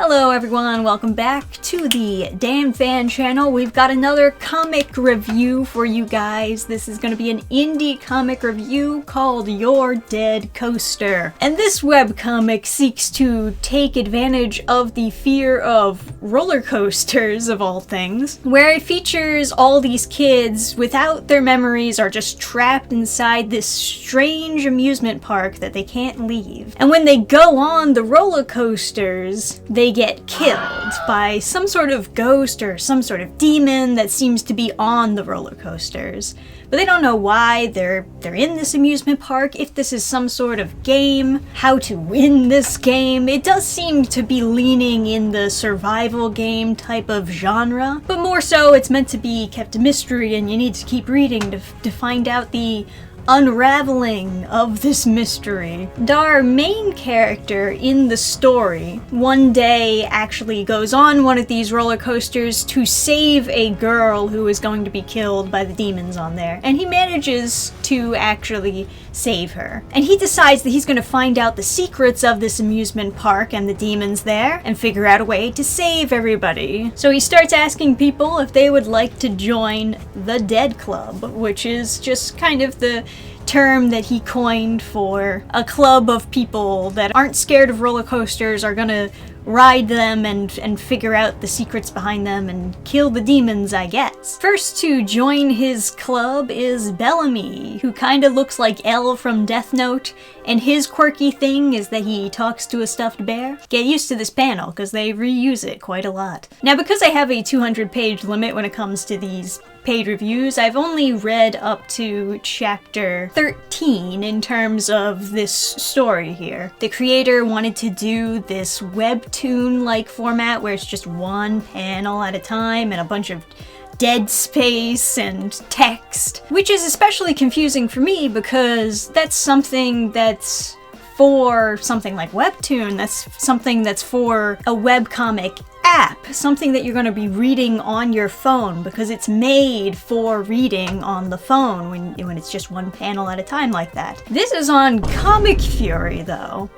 Hello everyone, welcome back to the dannphan channel. We've got another comic review for you guys. This is going to be an indie comic review called Your Dead Coaster. And this webcomic seeks to take advantage of the fear of roller coasters, of all things, where it features all these kids without their memories are just trapped inside this strange amusement park that they can't leave. And when they go on the roller coasters, they get killed by some sort of ghost or some sort of demon that seems to be on the roller coasters. But they don't know why they're in this amusement park, if this is some sort of game, how to win this game. It does seem to be leaning in the survival game type of genre, but more so it's meant to be kept a mystery and you need to keep reading to find out the unraveling of this mystery. Our main character in the story one day actually goes on one of these roller coasters to save a girl who is going to be killed by the demons on there, and he manages to actually save her. And he decides that he's going to find out the secrets of this amusement park and the demons there and figure out a way to save everybody. So he starts asking people if they would like to join the Dead Club, which is just kind of the term that he coined for a club of people that aren't scared of roller coasters, are gonna ride them and figure out the secrets behind them and kill the demons, I guess. First to join his club is Bellamy, who kinda looks like Elle from Death Note, and his quirky thing is that he talks to a stuffed bear. Get used to this panel, because they reuse it quite a lot. Now, because I have a 200-page limit when it comes to these paid reviews, I've only read up to chapter 13 in terms of this story here. The creator wanted to do this webtoon-like format where it's just one panel at a time and a bunch of dead space and text, which is especially confusing for me because that's something that's for something like webtoon, that's something that's for a webcomic app, something that you're going to be reading on your phone because it's made for reading on the phone when it's just one panel at a time like that. This is on Comic Fury though.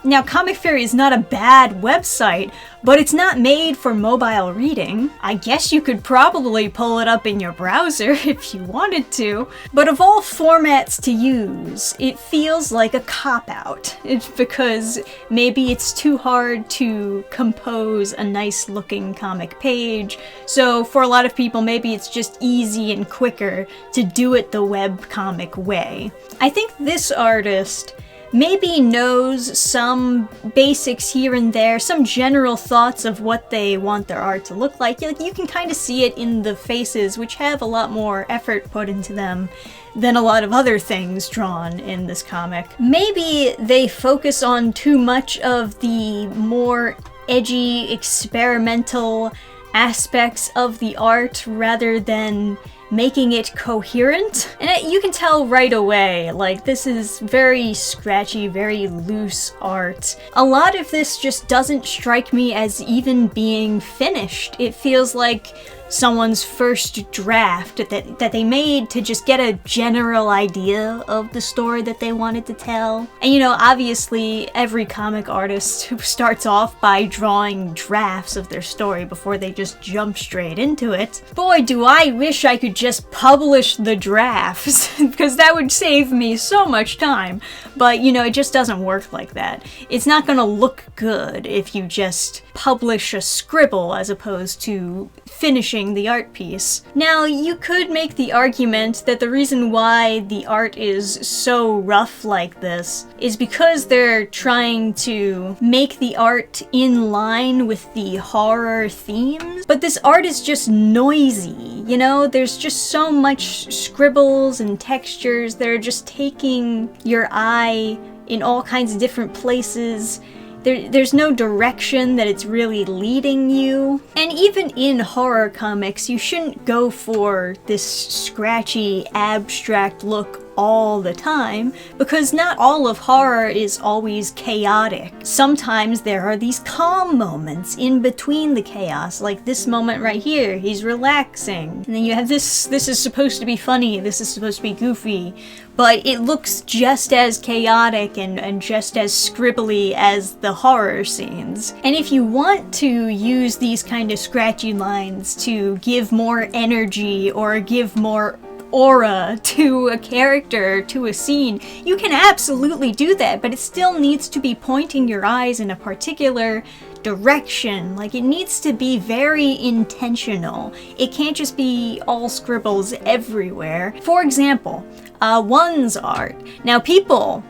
Now, Comic Fury is not a bad website, but it's not made for mobile reading. I guess you could probably pull it up in your browser if you wanted to, but of all formats to use, it feels like a cop-out. It's because maybe it's too hard to compose a nice-looking comic page, so for a lot of people, maybe it's just easy and quicker to do it the webcomic way. I think this artist maybe knows some basics here and there, some general thoughts of what they want their art to look like. You can kind of see it in the faces, which have a lot more effort put into them than a lot of other things drawn in this comic. Maybe they focus on too much of the more edgy, experimental aspects of the art rather than making it coherent. And you can tell right away, like, this is very scratchy, very loose art. A lot of this just doesn't strike me as even being finished. It feels like someone's first draft that they made to just get a general idea of the story that they wanted to tell. And you know, obviously every comic artist starts off by drawing drafts of their story before they just jump straight into it. Boy, do I wish I could just publish the drafts, because that would save me so much time. But you know, it just doesn't work like that. It's not gonna look good if you just publish a scribble as opposed to finishing the art piece. Now, you could make the argument that the reason why the art is so rough like this is because they're trying to make the art in line with the horror themes, but this art is just noisy, you know? There's just so much scribbles and textures that are just taking your eye in all kinds of different places. There's no direction that it's really leading you. And even in horror comics, you shouldn't go for this scratchy, abstract look all the time, because not all of horror is always chaotic. Sometimes there are these calm moments in between the chaos, like this moment right here, he's relaxing. And then you have this is supposed to be funny, this is supposed to be goofy, but it looks just as chaotic and just as scribbly as the horror scenes. And if you want to use these kind of scratchy lines to give more energy or give more aura to a character, to a scene, you can absolutely do that, but it still needs to be pointing your eyes in a particular direction. Like, it needs to be very intentional. It can't just be all scribbles everywhere. For example, One's art. Now people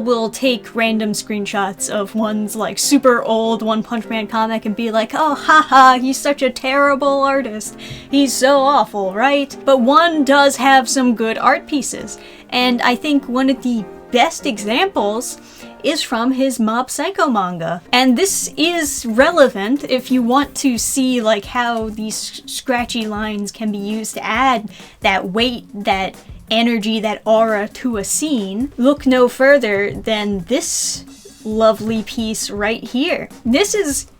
will take random screenshots of One's like super old One Punch Man comic and be like, oh haha, he's such a terrible artist. He's so awful, right? But One does have some good art pieces. And I think one of the best examples is from his Mob Psycho manga. And this is relevant if you want to see like how these scratchy lines can be used to add that weight, that energy, that aura to a scene. Look no further than this lovely piece right here. This is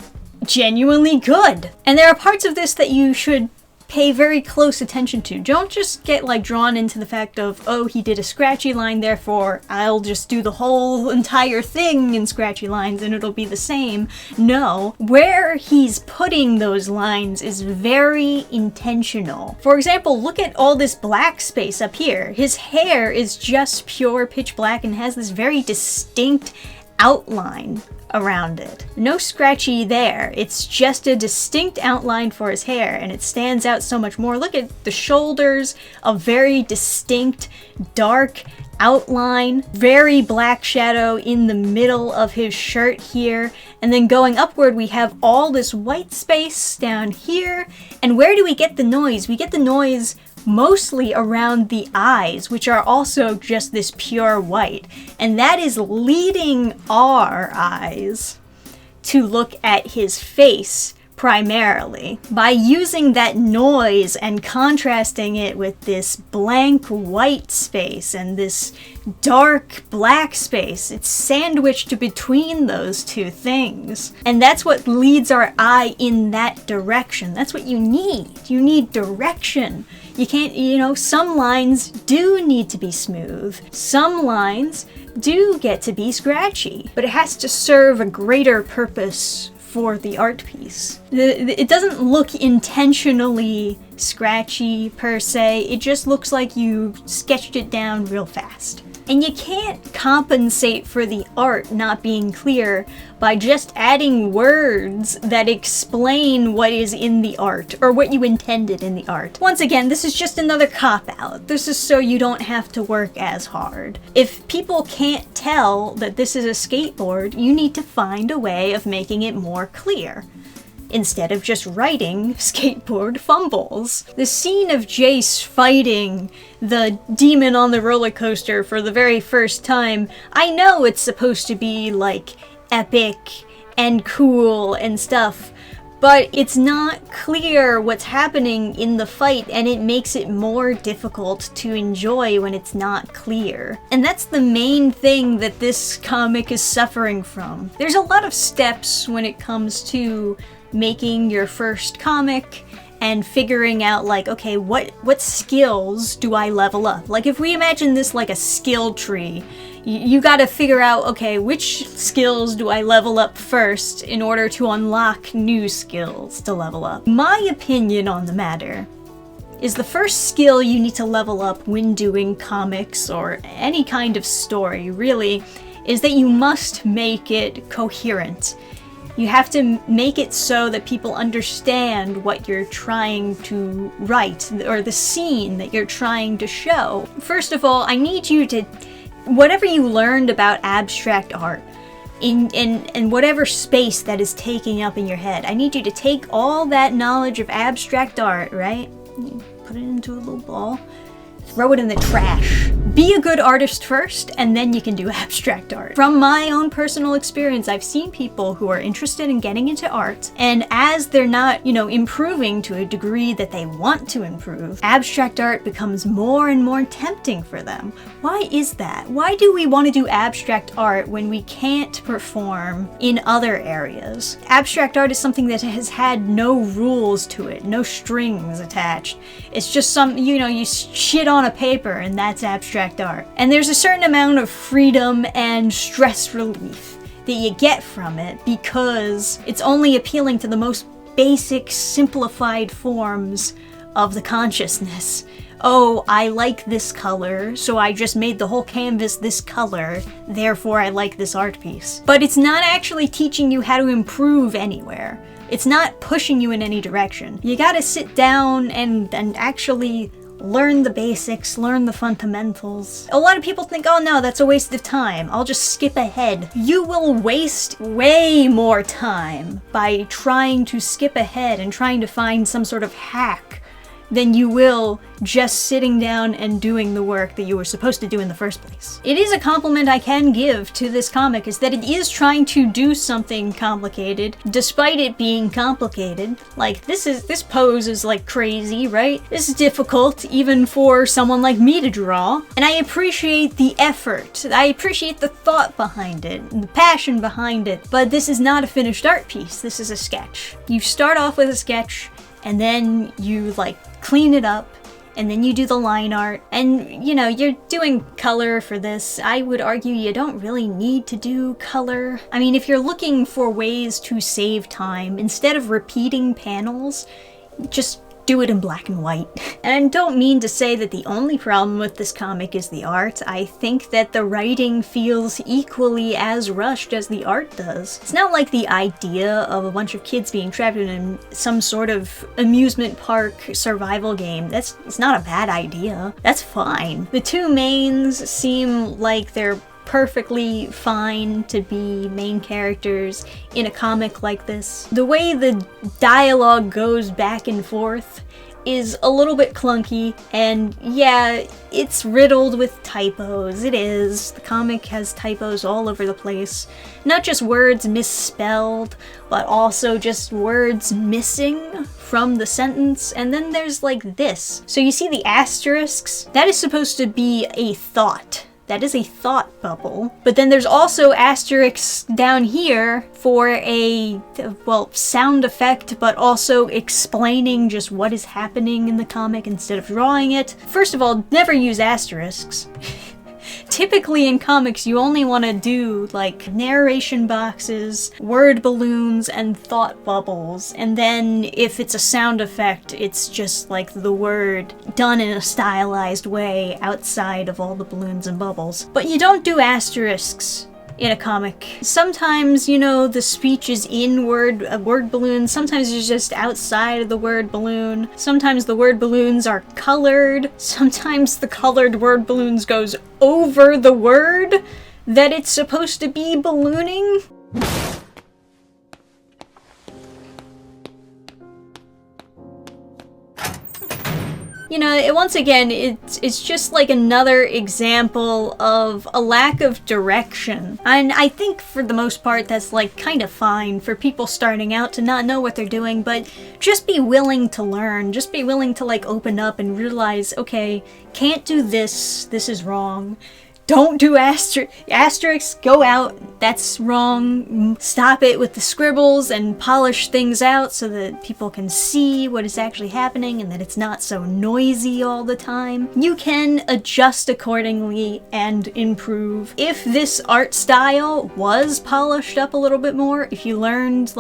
genuinely good. And there are parts of this that you should pay very close attention to. Don't just get like drawn into the fact of, oh, he did a scratchy line, therefore I'll just do the whole entire thing in scratchy lines and it'll be the same. No, where he's putting those lines is very intentional. For example, look at all this black space up here. His hair is just pure pitch black and has this very distinct outline around it. No scratchy there. It's just a distinct outline for his hair and it stands out so much more. Look at the shoulders, a very distinct dark outline, very black shadow in the middle of his shirt here, and then going upward we have all this white space down here. And where do we get the noise? We get the noise mostly around the eyes, which are also just this pure white. And that is leading our eyes to look at his face primarily. By using that noise and contrasting it with this blank white space and this dark black space, it's sandwiched between those two things. And that's what leads our eye in that direction. That's what you need. You need direction. You can't, some lines do need to be smooth. Some lines do get to be scratchy, but it has to serve a greater purpose for the art piece. It doesn't look intentionally scratchy per se, it just looks like you sketched it down real fast. And you can't compensate for the art not being clear by just adding words that explain what is in the art or what you intended in the art. Once again, this is just another cop-out. This is so you don't have to work as hard. If people can't tell that this is a skateboard, you need to find a way of making it more clear, instead of just writing skateboard fumbles. The scene of Jace fighting the demon on the roller coaster for the very first time, I know it's supposed to be like epic and cool and stuff, but it's not clear what's happening in the fight, and it makes it more difficult to enjoy when it's not clear. And that's the main thing that this comic is suffering from. There's a lot of steps when it comes to making your first comic and figuring out like, okay, what skills do I level up? Like if we imagine this like a skill tree, you gotta figure out, okay, which skills do I level up first in order to unlock new skills to level up? My opinion on the matter is the first skill you need to level up when doing comics or any kind of story, really, is that you must make it coherent. You have to make it so that people understand what you're trying to write, or the scene that you're trying to show. First of all, I need you to, whatever you learned about abstract art, in whatever space that is taking up in your head, I need you to take all that knowledge of abstract art, right? You put it into a little ball, throw it in the trash. Be a good artist first, and then you can do abstract art. From my own personal experience, I've seen people who are interested in getting into art, and as they're not, improving to a degree that they want to improve, abstract art becomes more and more tempting for them. Why is that? Why do we want to do abstract art when we can't perform in other areas? Abstract art is something that has had no rules to it, no strings attached. It's just you shit on a paper and that's abstract art. And there's a certain amount of freedom and stress relief that you get from it because it's only appealing to the most basic, simplified forms of the consciousness. Oh, I like this color, so I just made the whole canvas this color, therefore I like this art piece. But it's not actually teaching you how to improve anywhere. It's not pushing you in any direction. You gotta sit down and actually learn the basics, learn the fundamentals. A lot of people think, oh no, that's a waste of time. I'll just skip ahead. You will waste way more time by trying to skip ahead and trying to find some sort of hack than you will just sitting down and doing the work that you were supposed to do in the first place. It is a compliment I can give to this comic, is that it is trying to do something complicated, despite it being complicated. Like, this pose is like crazy, right? This is difficult, even for someone like me to draw. And I appreciate the effort. I appreciate the thought behind it, and the passion behind it. But this is not a finished art piece. This is a sketch. You start off with a sketch, and then you clean it up, and then you do the line art, and you're doing color for this. I would argue you don't really need to do color. I mean, if you're looking for ways to save time, instead of repeating panels, just do it in black and white. And I don't mean to say that the only problem with this comic is the art. I think that the writing feels equally as rushed as the art does. It's not like the idea of a bunch of kids being trapped in some sort of amusement park survival game. It's not a bad idea. That's fine. The two mains seem like they're perfectly fine to be main characters in a comic like this. The way the dialogue goes back and forth is a little bit clunky, and yeah, it's riddled with typos. It is. The comic has typos all over the place. Not just words misspelled, but also just words missing from the sentence. And then there's this. So you see the asterisks? That is supposed to be a thought. That is a thought bubble. But then there's also asterisks down here for a, sound effect, but also explaining just what is happening in the comic instead of drawing it. First of all, never use asterisks. Typically in comics, you only want to do narration boxes, word balloons, and thought bubbles. And then if it's a sound effect, it's just the word done in a stylized way outside of all the balloons and bubbles. But you don't do asterisks in a comic. Sometimes, the speech is in a word balloon. Sometimes it's just outside of the word balloon. Sometimes the word balloons are colored. Sometimes the colored word balloons goes over the word that it's supposed to be ballooning. Once again, it's just another example of a lack of direction. And I think for the most part that's kind of fine for people starting out to not know what they're doing, but just be willing to learn. Just be willing to open up and realize, okay, can't do this, this is wrong. Don't do asterisks, go out, that's wrong. Stop it with the scribbles and polish things out so that people can see what is actually happening and that it's not so noisy all the time. You can adjust accordingly and improve. If this art style was polished up a little bit more, if you learned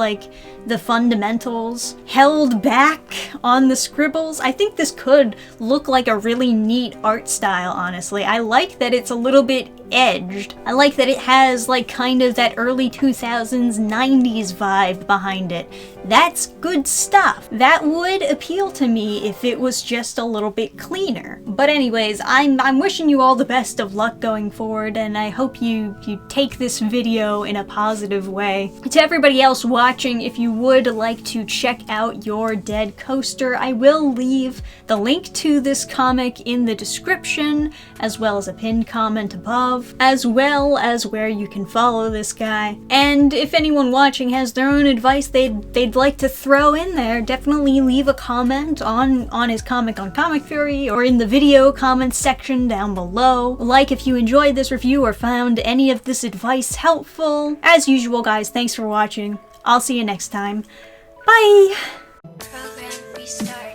the fundamentals, held back on the scribbles, I think this could look like a really neat art style, honestly. I like that it's a little bit edged. I like that it has like kind of that early 2000s 90s vibe behind it. That's good stuff. That would appeal to me if it was just a little bit cleaner. But anyways, I'm wishing you all the best of luck going forward, and I hope you take this video in a positive way. To everybody else watching, if you would like to check out Your Dead Coaster, I will leave the link to this comic in the description, as well as a pinned comment above, as well as where you can follow this guy. And if anyone watching has their own advice they'd like to throw in there, definitely leave a comment on his comic on Comic Fury or in the video comments section down below. Like if you enjoyed this review or found any of this advice helpful. As usual, guys, thanks for watching. I'll see you next time. Bye! Program restart.